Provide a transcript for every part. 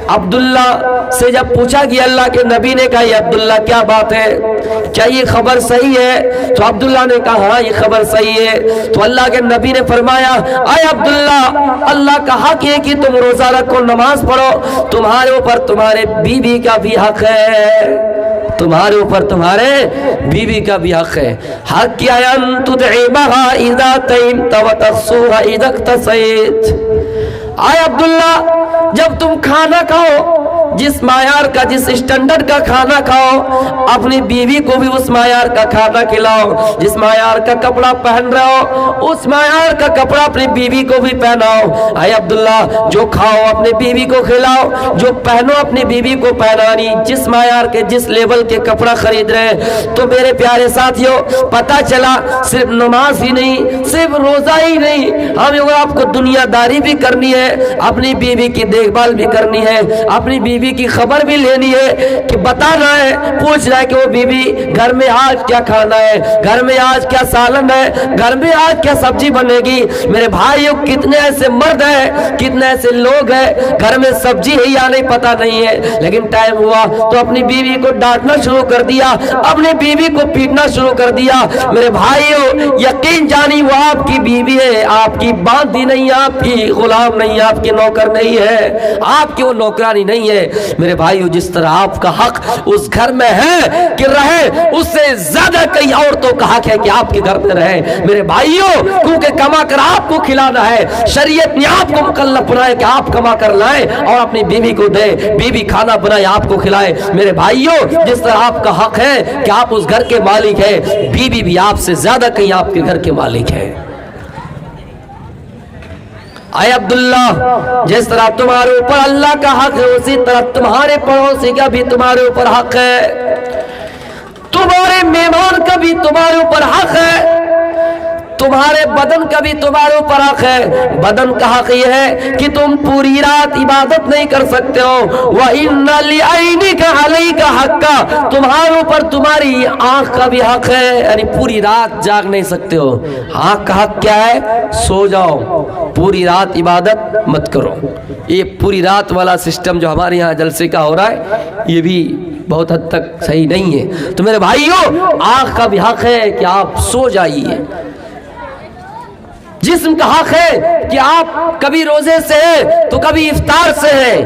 عبداللہ سے جب پوچھا کہ اللہ کے نبی نے کہا یہ عبداللہ کیا بات ہے، کیا یہ خبر صحیح ہے؟ تو عبداللہ نے کہا ہاں یہ خبر صحیح ہے۔ تو اللہ کے نبی نے فرمایا اے عبداللہ، اللہ کا حق ہے کہ تم روزہ رکھو، نماز پڑھو، تمہارے اوپر تمہارے بیوی کا بھی حق ہے، تمہارے اوپر تمہارے بیوی کا بھی حق ہے۔ حق کیا ہے ان تدعمها اذا تیمت وتقصوها اذا اقتصیت۔ اے عبداللہ، جب تم کھانا کھاؤ، جس معیار کا، جس اسٹینڈرڈ کا کھانا کھاؤ، اپنی بیوی کو بھی اس معیار کا کھانا کھلاؤ، جس معیار کا کپڑا پہن رہے ہو اس معیار کا کپڑا اپنی بیوی کو بھی پہناؤ۔ اے عبداللہ، جو کھاؤ اپنی بیوی کو کھلاؤ، جو پہنو اپنی بیوی کو پہنانی، جس معیار کے، جس لیول کے کپڑا خرید رہے ہیں۔ تو میرے پیارے ساتھیوں، پتہ چلا صرف نماز ہی نہیں، صرف روزہ ہی نہیں، ہمیں اور آپ کو دنیا داری بھی کرنی ہے، اپنی بیوی کی دیکھ بھال بھی کرنی ہے، اپنی بیوی کی خبر بھی لینی ہے، کہ بتانا ہے، پوچھنا ہے کہ وہ بیوی گھر میں آج کیا کھانا ہے، گھر میں آج کیا سالن ہے، گھر میں آج کیا سبزی بنے گی۔ میرے بھائیوں، کتنے ایسے مرد ہیں، کتنے ایسے لوگ ہیں گھر میں سبزی ہے یا نہیں پتہ نہیں ہے، لیکن ٹائم ہوا تو اپنی بیوی کو ڈانٹنا شروع کر دیا، اپنی بیوی کو پیٹنا شروع کر دیا۔ میرے بھائیوں، یقین جانی وہ آپ کی بیوی ہے، آپ کی باندھی نہیں، آپ کی غلام نہیں، آپ کی نوکر نہیں ہے، آپ کی وہ نوکرانی نہیں ہے۔ میرے بھائیو، جس طرح آپ کا حق اس گھر میں ہے کہ رہے، اس سے زیادہ کئی عورتوں کا حق ہے کہ آپ کے گھر میں رہے۔ میرے بھائیو، کیونکہ کما کر آپ کو کھلانا ہے، شریعت نے آپ کو مکلف بنایا کہ آپ کما کر لائیں اور اپنی بیوی کو دے، بیوی کھانا بنائے آپ کو کھلائے۔ میرے بھائیو، جس طرح آپ کا حق ہے کہ آپ اس گھر کے مالک ہیں، بیوی بھی آپ سے زیادہ کہیں آپ کے گھر کے مالک ہے۔ اے عبداللہ، جس طرح تمہارے اوپر اللہ کا حق ہے، اسی طرح تمہارے پڑوسی کا بھی تمہارے اوپر حق ہے، تمہارے مہمان کا بھی تمہارے اوپر حق ہے، تمہارے بدن کا بھی تمہارے اوپر حق ہے۔ بدن کا حق یہ ہے کہ تم پوری رات عبادت نہیں کر سکتے ہو۔ وَإِنَّ لِعَيْنِكَ عَلَيْكَ حَقًّا، تمہارے اوپر تمہاری آنکھ کا بھی حق ہے، یعنی پوری رات جاگ نہیں سکتے ہو۔ آنکھ کا حق کیا ہے؟ سو جاؤ، پوری رات عبادت مت کرو۔ یہ پوری رات والا سسٹم جو ہمارے یہاں جلسے کا ہو رہا ہے، یہ بھی بہت حد تک صحیح نہیں ہے۔ تو میرے بھائیوں، آنکھ کا بھی حق ہے کہ آپ سو جائیے۔ جسم کا حق ہے کہ آپ کبھی روزے سے ہیں تو کبھی افطار سے ہیں۔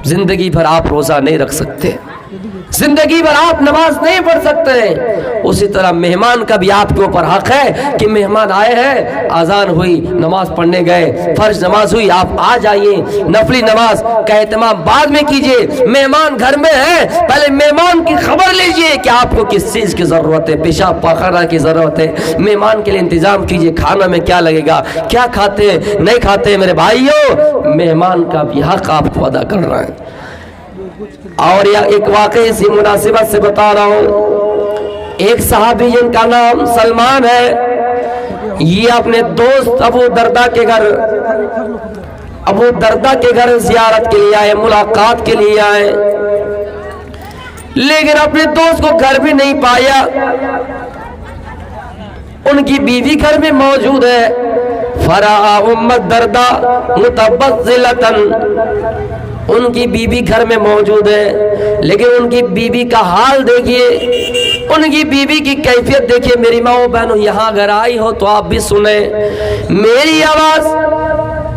زندگی بھر آپ روزہ نہیں رکھ سکتے، زندگی بھر آپ نماز نہیں پڑھ سکتے ہیں۔ اسی طرح مہمان کا بھی آپ کے اوپر حق ہے کہ مہمان آئے ہیں، اذان ہوئی، نماز پڑھنے گئے، فرض نماز ہوئی، آپ آ جائیے، نفلی نماز کا اہتمام بعد میں کیجئے۔ مہمان گھر میں ہے، پہلے مہمان کی خبر لیجئے کہ آپ کو کس چیز کی ضرورت ہے، پیشاب پاخانہ کی ضرورت ہے، مہمان کے لیے انتظام کیجئے، کھانا میں کیا لگے گا، کیا کھاتے ہیں نہیں کھاتے۔ میرے بھائیوں، مہمان کا بھی حق آپ کو ادا کر رہا ہے۔ اور یہ ایک واقعی سی مناسبت سے بتا رہا ہوں، ایک صحابی جن کا نام سلمان ہے، یہ اپنے دوست ابو دردہ کے گھر زیارت کے لیے آئے، ملاقات کے لیے آئے، لیکن اپنے دوست کو گھر بھی نہیں پایا۔ ان کی بیوی گھر میں موجود ہے۔ فرآ ام الدرداء متبذلۃ، ان کی بیوی گھر میں موجود ہے، لیکن ان کی بیوی کا حال دیکھیے، ان کی بیوی کی کیفیت دیکھیے۔ میری ماں و بہنوں، یہاں اگر آئی ہو تو آپ بھی سنیں، میری آواز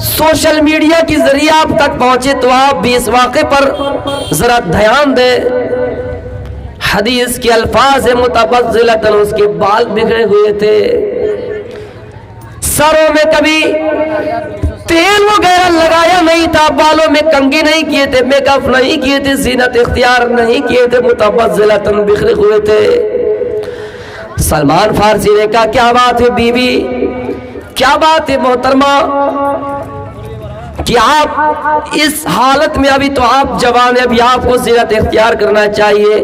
سوشل میڈیا کے ذریعے آپ تک پہنچے تو آپ بھی اس واقعے پر ذرا دھیان دیں۔ حدیث کے الفاظ متبذلۃ، اس کے بال بکھرے ہوئے تھے، سروں میں کبھی تیل وغیرہ لگایا نہیں تھا، بالوں میں کنگھی نہیں کیے تھے، میک اپ نہیں کیے تھے، زینت اختیار نہیں کیے تھے، متبذلۃ بکھرے ہوئے تھے۔ سلمان فارسی نے کہا کیا بات ہے بیوی، کیا بات ہے محترمہ کہ آپ اس حالت میں، ابھی تو آپ جوان ہیں، ابھی آپ کو زینت اختیار کرنا چاہیے،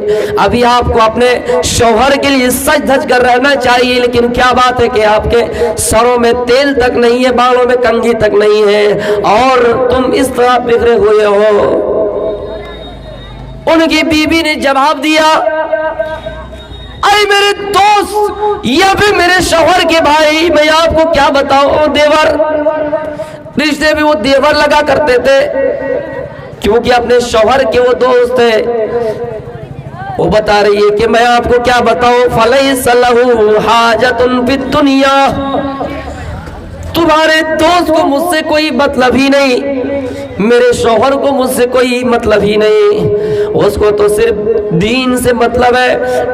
ابھی آپ کو اپنے شوہر کے لیے سج دھج کر رہنا چاہیے، لیکن کیا بات ہے کہ آپ کے سروں میں تیل تک نہیں ہے، بالوں میں کنگھی تک نہیں ہے، اور تم اس طرح بگڑے ہوئے ہو۔ ان کی بیوی نے جواب دیا، اے میرے دوست یا پھر میرے شوہر کے بھائی، میں آپ کو کیا بتاؤں دیور، رشتے بھی وہ دیور لگا کرتے تھے کیونکہ اپنے شوہر کے وہ دوست تھے. وہ بتا رہی ہے کہ میں آپ کو کیا بتاؤں, فَلَيْسَ لَهُ حَاجَةٌ فِي الدُّنْيَا, تمہارے دوست کو مجھ سے کوئی مطلب ہی نہیں, میرے شوہر کو مجھ سے کوئی مطلب ہی نہیں, اس کو تو صرف دین سے مطلب ہے,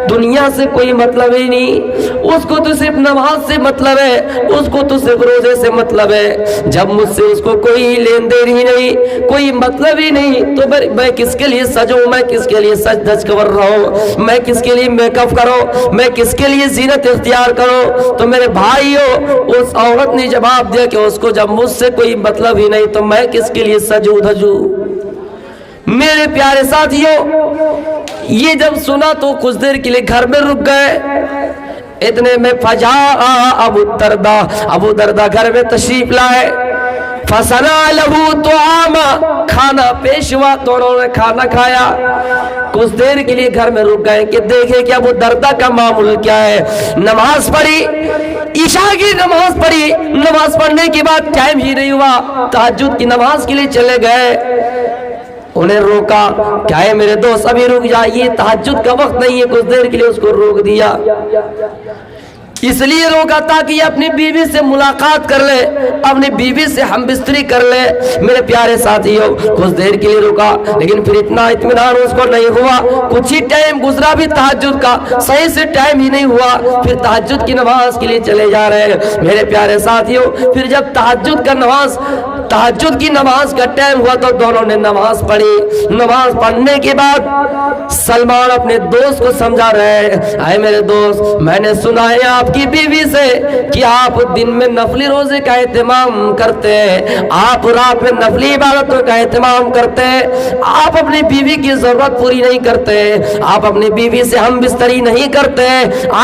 دنیا سے کوئی مطلب ہی نہیں, اس کو تو صرف نماز سے مطلب ہے, اس کو تو صرف روزے سے مطلب ہے. جب مجھ سے اس کو کوئی لین دین ہی نہیں, کوئی مطلب ہی نہیں, تو میں کس کے لیے سجوں, میں کس کے لیے سج دج کر رہا ہوں, میں کس کے لیے میک اپ کروں, میں کس کے لیے زینت اختیار کروں. تو میرے بھائیو, اس عورت نے جواب دیا کہ اس کو جب مجھ سے کوئی مطلب ہی نہیں تو میں کس کے لیے سجوں دھجوں. میرے پیارے ساتھیوں, یہ جب سنا تو کچھ دیر کے لیے گھر میں رک گئے. اتنے میں فجاء ابو دردہ گھر میں تشریف لائے. فصنع له طعاما, کھانا پیش ہوا, دونوں نے کھانا کھایا. کچھ دیر کے لیے گھر میں رک گئے کہ دیکھیں کہ ابو دردہ کا معمول کیا ہے. نماز پڑھی, عشاء کی نماز پڑھی, نماز پڑھنے کے بعد ٹائم ہی نہیں ہوا, تہجد کی نماز کے لیے چلے گئے. انہیں روکا, کیا ہے میرے دوست ابھی رک جائیے, تہجد کا وقت نہیں ہے. کچھ دیر کے لیے اس کو روک دیا. اس لیے روکا تاکہ یہ اپنی بیوی سے ملاقات کر لے, اپنی بیوی سے ہم بستری کر لے. میرے پیارے ساتھیوں, کچھ دیر کے لیے رکا, لیکن پھر اتنا اطمینان اس کو نہیں ہوا. کچھ ہی ٹائم گزرا بھی تہجد کا, صحیح سے ٹائم ہی نہیں ہوا. پھر تہجد کی نماز کے لیے چلے جا رہے ہیں. میرے پیارے ساتھیوں, پھر جب تہجد کی نماز کا ٹائم ہوا تو دونوں نے نماز پڑھی. نماز پڑھنے کے بعد سلمان اپنے دوست کو سمجھا رہے ہیں, اے میرے دوست, میں نے سنا ہے آپ کی بیوی سے کہ آپ دن میں نفلی روزے کا اہتمام کرتے ہیں, آپ رات میں نفلی عبادتوں کا اہتمام کرتے ہیں, آپ اپنی بیوی کی ضرورت پوری نہیں کرتے, آپ اپنی بیوی سے ہم بستری نہیں کرتے,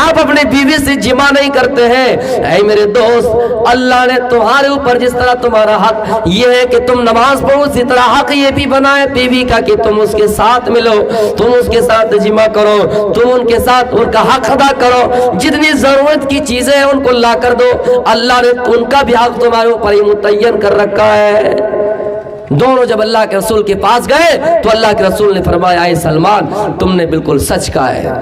آپ اپنی بیوی سے جمع نہیں کرتے ہیں. اے میرے دوست, اللہ نے تمہارے اوپر جس طرح تمہارا حق یہ ہے کہ تم نماز پڑھو, اسی طرح حق یہ بھی بنائے بیوی کا کہ تم اس کے ساتھ ملو, تم اس کے ساتھ جمع کرو, تم ان کے ساتھ ان کا حق ادا کرو, جتنی ضرورت کی چیزیں ہیں ان کو لا کر دو. اللہ نے ان کا بھی حق تمہارے اوپر ہی متعین کر رکھا ہے. دونوں جب اللہ کے رسول کے پاس گئے تو اللہ کے رسول نے فرمایا, اے سلمان, تم نے بالکل سچ کہا ہے.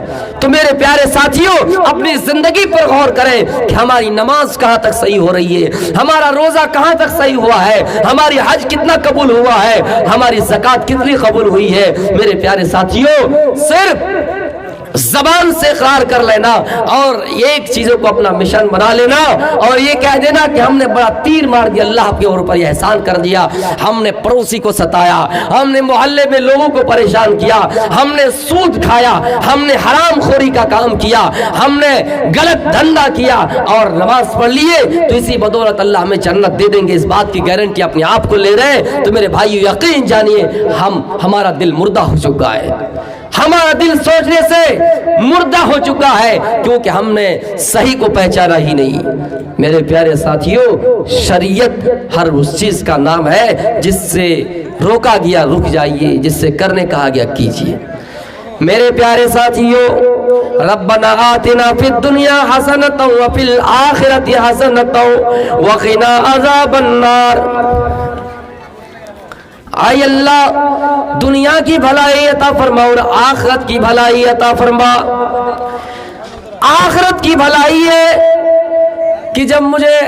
تو میرے پیارے ساتھیوں, اپنی زندگی پر غور کریں کہ ہماری نماز کہاں تک صحیح ہو رہی ہے, ہمارا روزہ کہاں تک صحیح ہوا ہے, ہماری حج کتنا قبول ہوا ہے, ہماری زکوٰۃ کتنی قبول ہوئی ہے. میرے پیارے ساتھیوں, صرف زبان سے اقرار کر لینا اور ایک چیزوں کو اپنا مشن بنا لینا اور یہ کہہ دینا کہ ہم نے بڑا تیر مار دیا, اللہ کے اوپر یہ احسان کر دیا, ہم نے پڑوسی کو ستایا, ہم نے محلے میں لوگوں کو پریشان کیا, ہم نے سود کھایا, ہم نے حرام خوری کا کام کیا, ہم نے غلط دھندا کیا اور نماز پڑھ لیے تو اسی بدولت اللہ ہمیں جنت دے دیں گے, اس بات کی گارنٹی اپنے آپ کو لے رہے ہیں. تو میرے بھائیو, یقین جانیے ہمارا دل مردہ ہو چکا ہے, ہمارا دل سوچنے سے مردہ ہو چکا ہے کیونکہ ہم نے صحیح کو پہچانا ہی نہیں. میرے پیارے ساتھیوں, شریعت ہر اس چیز کا نام ہے جس سے روکا گیا رک جائیے, جس سے کرنے کہا گیا کیجیے. میرے پیارے ساتھیوں, ربنا آتنا فی الدنیا حسنۃ وفی الآخرۃ حسنۃ وقنا عذاب النار. آئے اللہ, دنیا کی بھلائی عطا فرما اور آخرت کی بھلائی عطا فرما. آخرت کی بھلائی ہے کہ جب مجھے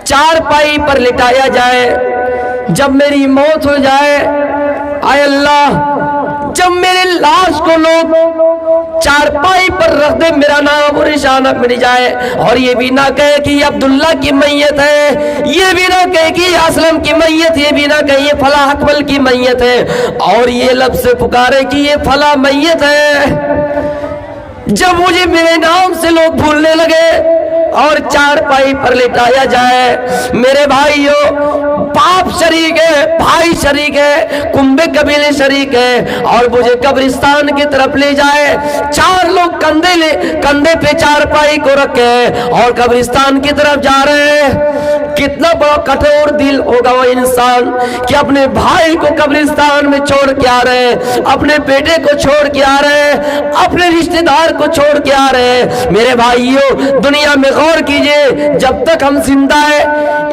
چارپائی پر لٹایا جائے, جب میری موت ہو جائے, آئے اللہ, جب میرے لاش کو لوگ چارپائی پر رکھ دے, میرا نام اور نشانہ مل جائے اور یہ بھی نہ کہے کہ یہ عبداللہ کی میت ہے, یہ بھی نہ کہے کہ یہ اسلم کی میت, یہ بھی نہ کہے یہ فلاں اکمل کی میت ہے, اور یہ لفظ سے پکارے کہ یہ فلاں میت ہے. جب مجھے میرے نام سے لوگ بھولنے لگے اور چارپائی پر لٹایا جائے, میرے بھائیوں, باپ شریک ہے, بھائی شریک ہے, کنبے قبیلے شریک ہے, اور مجھے قبرستان کی طرف لے جائے, چار لوگ کندھے پہ چارپائی کو رکھے اور قبرستان کی طرف جا رہے ہیں. کتنا بڑا کٹھور دل ہوگا وہ انسان کہ اپنے بھائی کو قبرستان میں چھوڑ کے آ رہے ہیں, اپنے بیٹے کو چھوڑ کے آ رہے ہیں, اپنے رشتہ دار کو چھوڑ کے آ رہے ہیں. میرے بھائیوں, دنیا میں غور کیجئے, جب تک ہم زندہ ہیں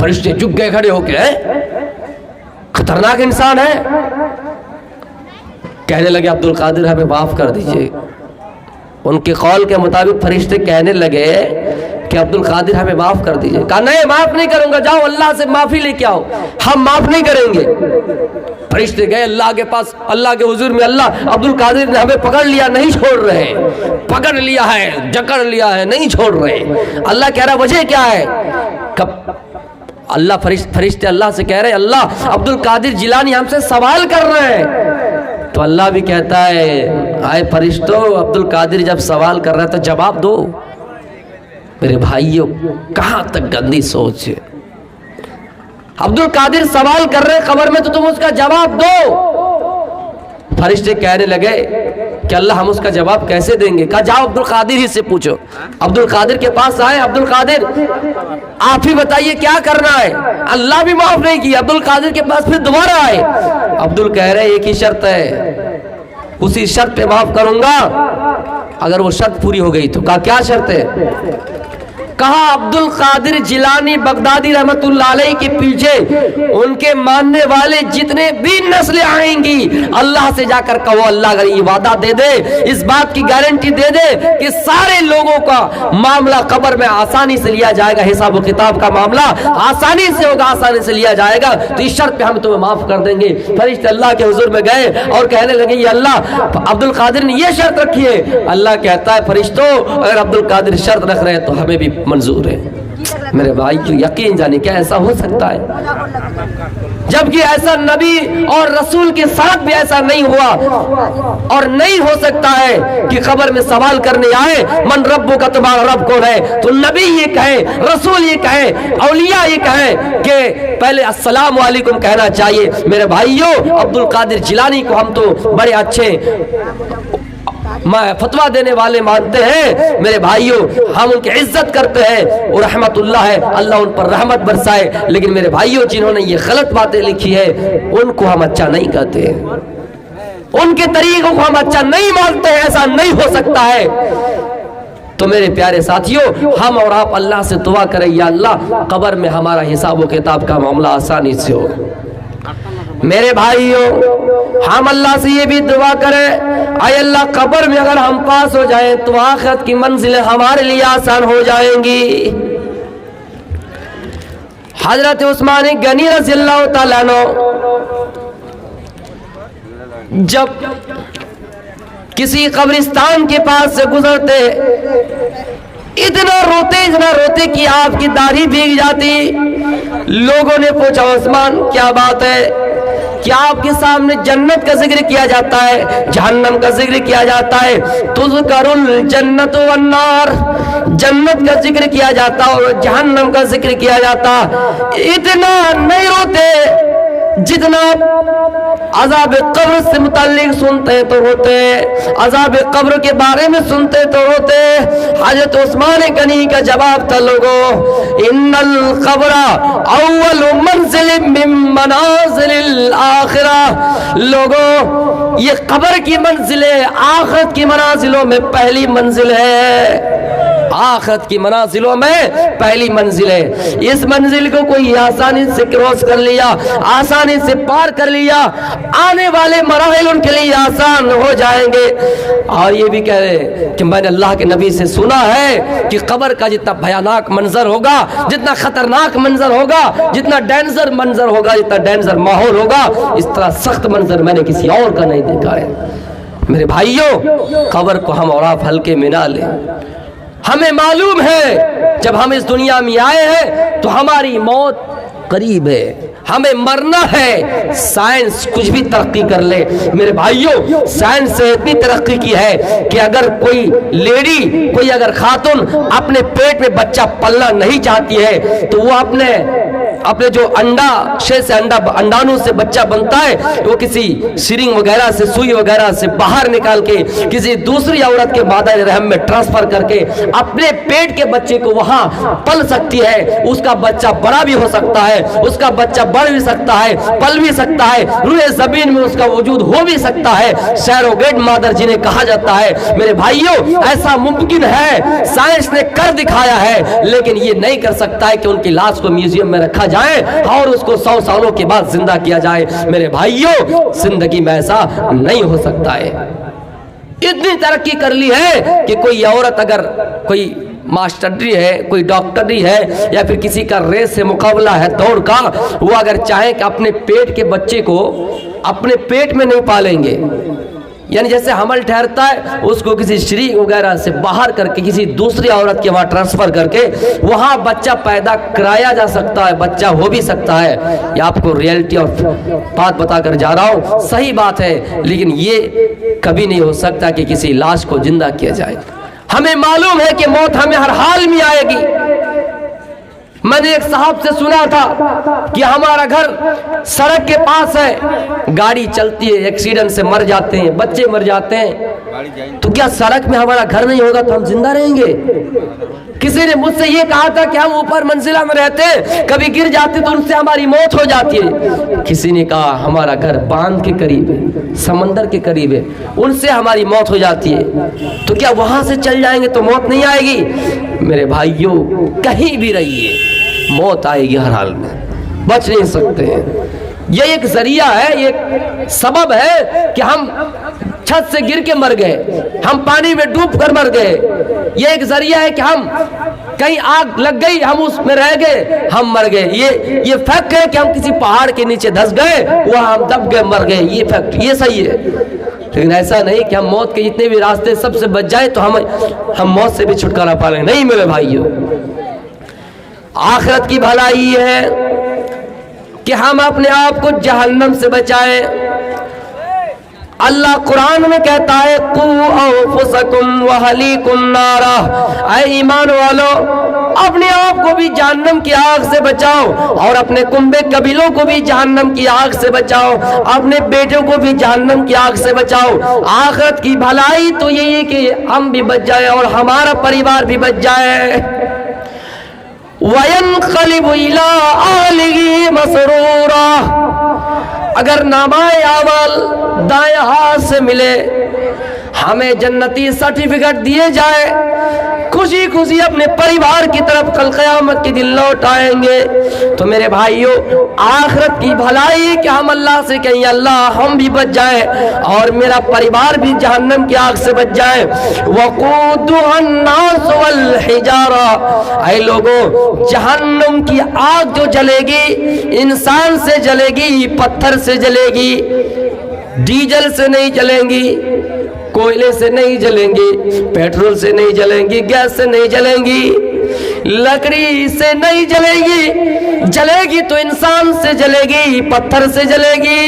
فرشتے جھک گئے کھڑے ہو کے، خطرناک انسان ہے. کہنے لگے عبد القادر ہمیں معاف کر دیجئے. ان کے قول کے مطابق فرشتے کہنے لگے کہ عبد القادر ہمیں معاف کر دیجئے. کہا نہیں معاف نہیں کروں گا، جاؤ اللہ سے معافی لے کے آؤ، ہم معاف نہیں کریں گے. فرشتے گئے اللہ کے پاس، اللہ کے حضور میں، اللہ عبد القادر نے ہمیں پکڑ لیا، نہیں چھوڑ رہے، پکڑ لیا ہے، جکڑ لیا ہے، نہیں چھوڑ رہے. اللہ کہہ رہا وجہ کیا ہے؟ اللہ فرشتے اللہ سے کہہ رہے اللہ عبد القادر جیلانی ہم سے سوال کر رہے ہیں. تو اللہ بھی کہتا ہے آئے فرشتوں، عبد القادر جب سوال کر رہا ہے تو جواب دو. میرے بھائیوں کہاں تک گندی سوچ ہے. عبد القادر سوال کر رہے قبر میں تو تم اس کا جواب دو. فرشتے کہنے لگے کہ اللہ ہم اس کا جواب کیسے دیں گے؟ کہا جاؤ عبد القادر ہی سے پوچھو. عبد القادر کے پاس آئے، عبد القادر آپ ہی بتائیے کیا کرنا ہے. اللہ بھی معاف نہیں کیا. عبد القادر کے پاس پھر دوبارہ آئے. عبد ال کہہ رہے ایک ہی شرط ہے، اسی شرط پہ معاف کروں گا اگر وہ شرط پوری ہو گئی تو. کہا کیا شرط ہے؟ کہا عبد القادر جیلانی بغدادی رحمت اللہ علیہ کے پیچھے ان کے ماننے والے جتنے بھی نسلیں آئیں گی، اللہ سے جا کر کہو اللہ اگر یہ وعدہ دے دے، اس بات کی گارنٹی دے دے کہ سارے لوگوں کا معاملہ قبر میں آسانی سے لیا جائے گا، حساب و کتاب کا معاملہ آسانی سے ہوگا، آسانی سے لیا جائے گا، تو اس شرط پہ ہم تمہیں معاف کر دیں گے. فرشتے اللہ کے حضور میں گئے اور کہنے لگے یہ اللہ عبد القادر نے یہ شرط رکھی ہے. اللہ کہتا ہے فرشتوں اگر عبد القادر شرط رکھ رہے ہیں تو ہمیں بھی منظور ہے. میرے بھائی کو یقین جانے کیا ایسا ہو سکتا ہے؟ جبکہ ایسا نبی اور رسول کے ساتھ بھی ایسا نہیں ہوا اور نہیں ہو سکتا ہے کہ قبر میں سوال کرنے آئے من ربو کا، تمہارا رب کون ہے؟ تو نبی یہ کہے، رسول یہ کہے، اولیاء یہ کہے کہ پہلے السلام علیکم کہنا چاہیے. میرے بھائیوں عبد القادر جیلانی کو ہم تو بڑے اچھے فتویٰ دینے والے مانتے ہیں. میرے بھائیوں ہم ان کی عزت کرتے ہیں، وہ رحمت اللہ ہے، اللہ ان پر رحمت برسائے. لیکن میرے بھائیوں جنہوں نے یہ غلط باتیں لکھی ہے ان کو ہم اچھا نہیں کہتے، ان کے طریقوں کو ہم اچھا نہیں مانتے ہیں. ایسا نہیں ہو سکتا ہے. تو میرے پیارے ساتھیوں ہم اور آپ اللہ سے دعا کریں یا اللہ قبر میں ہمارا حساب و کتاب کا معاملہ آسانی سے ہو. میرے بھائیوں ہم اللہ سے یہ بھی دعا کریں اے اللہ قبر میں اگر ہم پاس ہو جائیں تو آخرت کی منزلیں ہمارے لیے آسان ہو جائیں گی. حضرت عثمان غنی رضی اللہ تعالیٰ عنہ جب کسی قبرستان کے پاس سے گزرتے اتنا روتے کہ آپ کی داڑھی بھیگ جاتی. لوگوں نے پوچھا عثمان کیا بات ہے؟ کیا آپ کے سامنے جنت کا ذکر کیا جاتا ہے، جہنم کا ذکر کیا جاتا ہے؟ تذکر الجنت والنار، جنت کا ذکر کیا جاتا اور جہنم کا ذکر کیا جاتا. اتنا نہیں روتے جتنا عذاب قبر سے متعلق سنتے تو روتے، عذاب قبر کے بارے میں سنتے تو روتے. حضرت عثمان غنی کا جواب تھا لوگوں ان القبر اول منزل من منازل الاخرہ. لوگوں یہ قبر کی منزل آخرت کی منازلوں میں پہلی منزل ہے، آخرت کی منازلوں میں پہلی منزل ہے. اس منزل کو کوئی آسانی سے کراس کر لیا، آسانی سے پار کر لیا، آنے والے مراحل ان کے لیے آسان ہو جائیں گے. اور یہ بھی کہہ رہے کہ میں نے اللہ کے نبی سے سنا ہے کہ قبر کا جتنا بھیانک منظر ہوگا، جتنا خطرناک منظر ہوگا، جتنا ڈینجر منظر ہوگا، جتنا ڈینجر ماحول ہوگا، اس طرح سخت منظر میں نے کسی اور کا نہیں دیکھا ہے. میرے بھائیوں قبر کو ہم اور آپ ہلکے میں نہ لیں. ہمیں معلوم ہے جب ہم اس دنیا میں آئے ہیں تو ہماری موت قریب ہے، ہمیں مرنا ہے. سائنس کچھ بھی ترقی کر لے میرے بھائیوں، سائنس سے اتنی ترقی کی ہے کہ اگر کوئی لیڈی، کوئی اگر خاتون اپنے پیٹ میں بچہ پلنا نہیں چاہتی ہے تو وہ اپنے جو انڈانوں سے بچہ بنتا ہے وہ کسی سرنگ وغیرہ سے، سوئی وغیرہ سے باہر نکال کے کسی دوسری عورت کے مادہ رحم میں ٹرانسفر کر کے اپنے پیٹ کے بچے کو وہاں پل سکتی ہے. اس کا بچہ بڑا بھی ہو سکتا ہے، اس کا بچہ بڑھ بھی سکتا ہے، پل بھی سکتا ہے، روئے زمین میں اس کا وجود ہو بھی سکتا ہے. سیروگیٹ مادر جنہیں کہا جاتا ہے. میرے بھائیوں ایسا ممکن ہے، سائنس نے کر دکھایا ہے، لیکن یہ نہیں کر سکتا ہے کہ ان کی لاش کو میوزیم میں رکھا جائے اور اس کو 100 سالوں کے بعد زندہ کیا جائے۔ میرے بھائیوں، زندگی میں ایسا نہیں ہو سکتا ہے۔ اتنی ترقی کر لی ہے کہ کوئی عورت اگر کوئی ماسٹری ہے، کوئی ڈاکٹری ہے، یا پھر کسی کا ریس سے مقابلہ ہے دوڑ کا، وہ اگر چاہیں کہ اپنے پیٹ کے بچے کو اپنے پیٹ میں نہیں پالیں گے، یعنی جیسے حمل ٹھہرتا ہے اس کو کسی شریک وغیرہ سے باہر کر کے کسی دوسری عورت کے وہاں ٹرانسفر کر کے وہاں بچہ پیدا کرایا جا سکتا ہے، بچہ ہو بھی سکتا ہے۔ یہ آپ کو ریئلٹی اور بات بتا کر جا رہا ہوں، صحیح بات ہے، لیکن یہ کبھی نہیں ہو سکتا کہ کسی لاش کو زندہ کیا جائے۔ ہمیں معلوم ہے کہ موت ہمیں ہر حال میں آئے گی۔ میں نے ایک صاحب سے سنا تھا کہ ہمارا گھر سڑک کے پاس ہے، گاڑی چلتی ہے، ایکسیڈنٹ سے مر جاتے ہیں، بچے مر جاتے ہیں، تو کیا سڑک میں ہمارا گھر نہیں ہوگا تو ہم زندہ رہیں گے؟ کسی نے مجھ سے یہ کہا تھا کہ ہم اوپر منزلہ میں رہتے ہیں، کبھی گر جاتے تو ان سے ہماری موت ہو جاتی ہے۔ کسی نے کہا ہمارا گھر باندھ کے قریب ہے، سمندر کے قریب ہے، ان سے ہماری موت ہو جاتی ہے، تو کیا وہاں سے چل جائیں گے تو موت نہیں آئے گی؟ میرے بھائیوں، کہیں بھی رہیے، موت آئے گی ہر حال میں، بچ نہیں سکتے ہیں۔ یہ ایک ذریعہ ہے، یہ ایک سبب ہے کہ ہم چھت سے گر کے مر گئے، ہم پانی میں ڈوب کر مر گئے۔ یہ ایک ذریعہ ہے کہ ہم کہیں آگ لگ گئی، ہم اس میں رہ گئے، ہم مر گئے۔ یہ فیکٹ ہے کہ ہم کسی پہاڑ کے نیچے دھس گئے، وہاں ہم دب گئے، مر گئے، یہ فیکٹ، یہ صحیح ہے۔ لیکن ایسا نہیں کہ ہم موت کے جتنے بھی راستے سب سے بچ جائیں تو ہم موت سے بھی چھٹکارا پا لیں، نہیں میرے بھائیوں۔ آخرت کی بھلائی یہ ہے کہ ہم اپنے آپ کو جہنم سے بچائیں۔ اللہ قرآن میں کہتا ہے قُوا أَنفُسَكُمْ وَأَهْلِيكُمْ نَارًا، اے ایمان والو اپنے آپ کو بھی جہنم کی آگ سے بچاؤ اور اپنے کنبے قبیلوں کو بھی جہنم کی آگ سے بچاؤ، اپنے بیٹوں کو بھی جہنم کی آگ سے بچاؤ۔ آخرت کی بھلائی تو یہی ہے کہ ہم بھی بچ جائیں اور ہمارا پریوار بھی بچ جائے۔ وَيَنْقَلِبُ إِلَىٰ أَهْلِهِ مَسْرُورًا، اگر نامہ اعمال دائیں ہاتھ سے ملے، ہمیں جنتی سرٹیفکیٹ دیے جائے، خوشی خوشی اپنے پریوار کی طرف کل قیامت کے دن لوٹ آئیں گے، تو میرے بھائیوں آخرت کی بھلائی کہ ہم اللہ سے کہیں اللہ ہم بھی بچ جائیں اور میرا پریوار بھی جہنم کی آگ سے بچ جائے۔ وَقُودُهَا النَّاسُ وَالْحِجَارَةُ، اے لوگوں جہنم کی آگ جو جلے گی انسان سے جلے گی، پتھر سے جلے گی، ڈیزل سے نہیں جلیں گی، کوئلے سے نہیں جلیں گی، پیٹرول سے نہیں جلیں گی، گیس سے نہیں جلیں گی، لکڑی سے نہیں جلے گی، جلے گی تو انسان سے جلے گی، پتھر سے جلے گی۔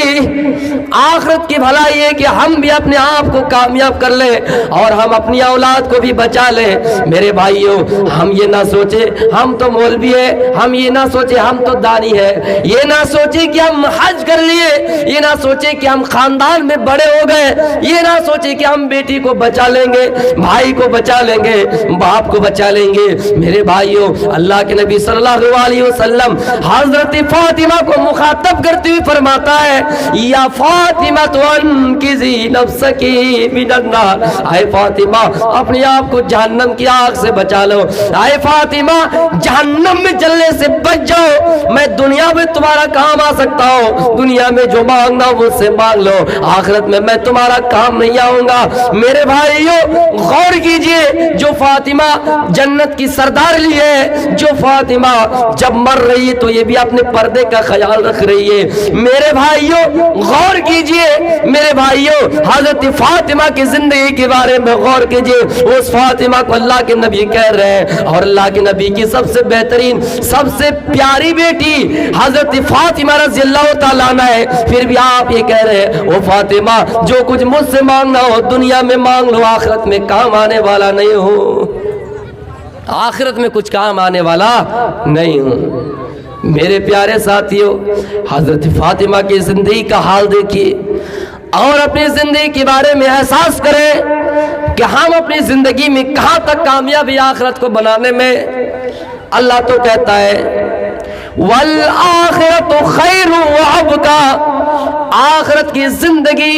آخرت کی بھلائی ہے کہ ہم بھی اپنے آپ کو کامیاب کر لیں اور ہم اپنی اولاد کو بھی بچا لیں۔ میرے بھائیوں ہم یہ نہ سوچے ہم تو مولوی ہیں، ہم یہ نہ سوچے ہم تو دانی ہیں، یہ نہ سوچے کہ ہم حج کر لیے، یہ نہ سوچے کہ ہم خاندان میں بڑے ہو گئے، یہ نہ سوچے کہ ہم بیٹی کو بچا لیں گے، بھائی کو بچا لیں گے، باپ کو بچا لیں گے۔ میرے بھائیوں اللہ کے نبی صلی اللہ علیہ وسلم حضرت فاطمہ کو مخاطب کرتے ہوئے فرماتا ہے یا فاطمہ انقذی نفسک من النار، اے فاطمہ اپنے آپ کو جہنم کی آگ سے بچا لو، اے فاطمہ جہنم میں جلنے سے بچ جاؤ، میں دنیا میں تمہارا کام آ سکتا ہوں، دنیا میں جو مانگنا مجھ سے مانگ لو، آخرت میں تمہارا کام نہیں آؤں گا۔ میرے بھائیوں غور کیجئے جو فاطمہ جنت کی سردار لی ہے، جو فاطمہ جب مر رہی ہے تو یہ بھی اپنے پردے کا خیال رکھ رہی ہے۔ میرے بھائیوں غور کیجئے، میرے بھائیوں حضرت فاطمہ کی زندگی کے بارے میں غور کیجئے، اس فاطمہ کو اللہ کے نبی کہہ رہے ہیں اور اللہ کے نبی کی سب سے بہترین سب سے پیاری بیٹی حضرت فاطمہ رضی اللہ تعالیٰ عنہ ہے، پھر بھی آپ یہ کہہ رہے ہیں وہ فاطمہ جو کچھ مجھ سے مانگنا ہو دنیا میں مانگ لو، آخرت میں کام آنے والا نہیں ہوں، آخرت میں کچھ کام آنے والا نہیں ہوں۔ میرے پیارے ساتھیوں حضرت فاطمہ کی زندگی کا حال دیکھیے اور اپنی زندگی کے بارے میں احساس کریں کہ ہم اپنی زندگی میں کہاں تک کامیابی آخرت کو بنانے میں۔ اللہ تو کہتا ہے وَالْآخِرَةُ خَيْرٌ وَأَبْقَىٰ، آخرت کی زندگی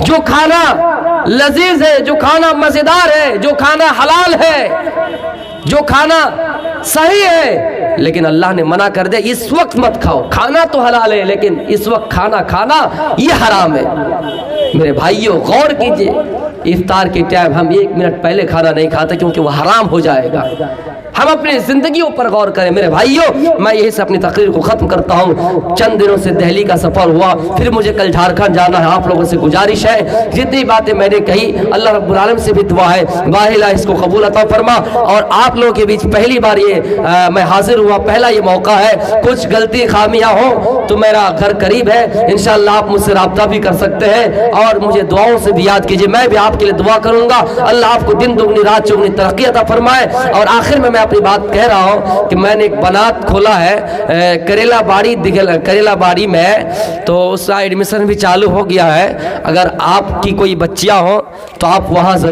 جو کھانا لذیذ ہے، جو کھانا مزیدار ہے، جو کھانا حلال ہے، جو کھانا صحیح ہے، لیکن اللہ نے منع کر دیا اس وقت مت کھاؤ۔ کھانا تو حلال ہے لیکن اس وقت کھانا یہ حرام ہے۔ میرے بھائیوں غور کیجئے، افطار کے ٹائم ہم 1 منٹ پہلے کھانا نہیں کھاتے کیونکہ وہ حرام ہو جائے گا۔ ہم اپنی زندگیوں پر غور کریں میرے بھائیوں۔ میں یہی سے اپنی تقریر کو ختم کرتا ہوں۔ چند دنوں سے دہلی کا سفر ہوا، پھر مجھے کل جھارکھنڈ جانا ہے۔ آپ لوگوں سے گزارش ہے جتنی باتیں میں نے کہی اللہ رب العالمین سے بھی دعا ہے باہلا اس کو قبول عطا فرما، اور آپ لوگوں کے بیچ پہلی بار یہ میں حاضر ہوا، پہلا یہ موقع ہے۔ کچھ غلطی خامیاں ہوں تو میرا گھر قریب ہے، انشاءاللہ آپ مجھ سے رابطہ بھی کر سکتے ہیں، اور مجھے دعاؤں سے بھی یاد کیجئے، میں بھی آپ کے لیے دعا کروں گا اللہ آپ کو دن دگنی رات چگنی ترقی عطا فرمائے۔ اور آخر میں اپنی بات کہہ رہا ہوں کہ میں نے ایک بنات کھولا ہے کریلا باڑی میں، تو اس کا ایڈمیشن بھی چالو ہو گیا ہے۔ اگر آپ کی کوئی بچیاں ہوں تو آپ وہاں ضرور